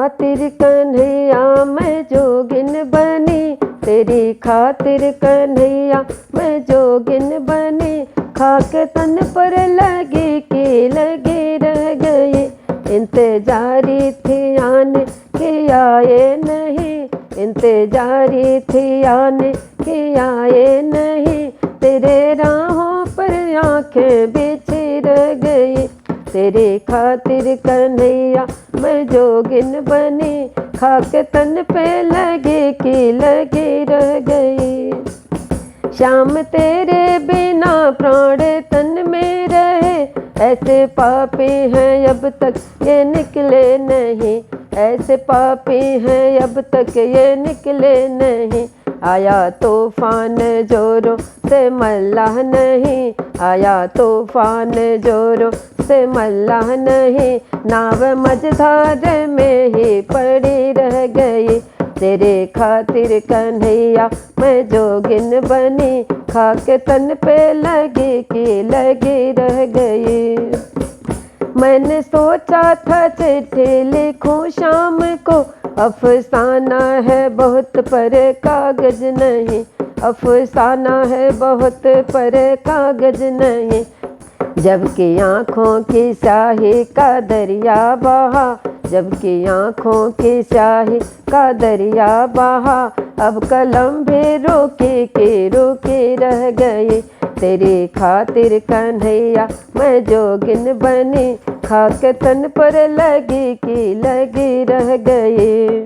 खातिर कन्हैया मैं जोगिन बनी, तेरी खातिर कन्हैया मैं जोगिन बनी। खाक तन पर लगी कि लगी रह गई, इंतजारी थी आने की आए नहीं, इंतजारी थी आने की आए नहीं। तेरे राहों पर आंखें बिछी रह गई, तेरी खातिर कन्हैया मैं जोगिन बनी। खाक तन पे लगी कि लगी रह गई, श्याम तेरे बिना प्राण तन में रहे। ऐसे पापी हैं अब तक ये निकले नहीं, ऐसे पापी हैं अब तक ये निकले नहीं। आया तूफान जोरों से मल्लाह नहीं, आया तूफान जोरों से मल्लाह नहीं। नाव मझधार में ही पड़ी रह गई, तेरे खातिर कन्हैया मैं जोगिन बनी। खाक तन पे लगी कि लगी रह गई। मैंने सोचा था चिट्ठी लिखूं शाम को, अफसाना है बहुत पर कागज नहीं, अफसाना है बहुत पर कागज नहीं। जबकि आँखों की स्याही का दरिया बहा, जबकि आँखों की स्याही का दरिया बहा। अब कलम भी रुकी कि रुकी रह गई, तेरी खातिर कन्हैया मैं जोगिन बनी। खाक तन पर लगी कि लगी रह गई।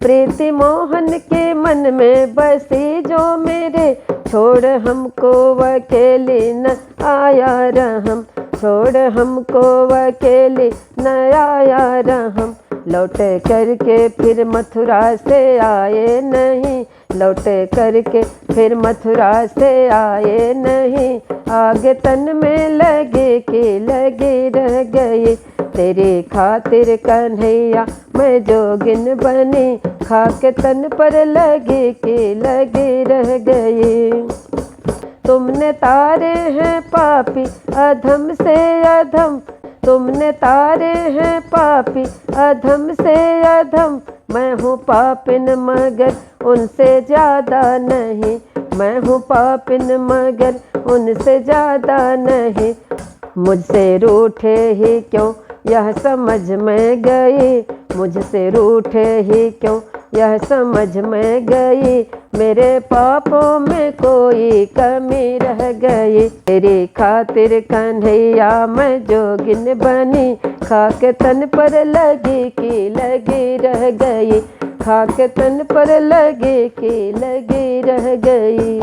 प्रीति मोहन के मन में बसी जो मेरे, छोड़ हमको अकेली न आया रहम, छोड़ हमको अकेली न आया रहम। लौट करके फिर मथुरा से आए नहीं, लौट करके फिर मथुरा से आए नहीं। आग तन में लगे कि लगी रह गई, तेरी खातिर कन्हैया मैं जोगिन बनी। खाक तन पर लगी कि लगी रह गई। तुमने तारे हैं पापी अधम से अधम, तुमने तारे हैं पापी अधम से अधम। मैं हूँ पापिन मगर उनसे ज़्यादा नहीं, मैं हूँ पापिन मगर उनसे ज़्यादा नहीं। मुझसे रूठे ही क्यों यह समझ में गई, मुझसे रूठे ही क्यों यह समझ में गई। मेरे पापों में कोई कमी रह गई, तेरी खातिर कन्हैया मैं जोगिन बनी। खाक तन पर लगी कि लगी रह गई, खाक तन पर लगी कि लगी रह गई।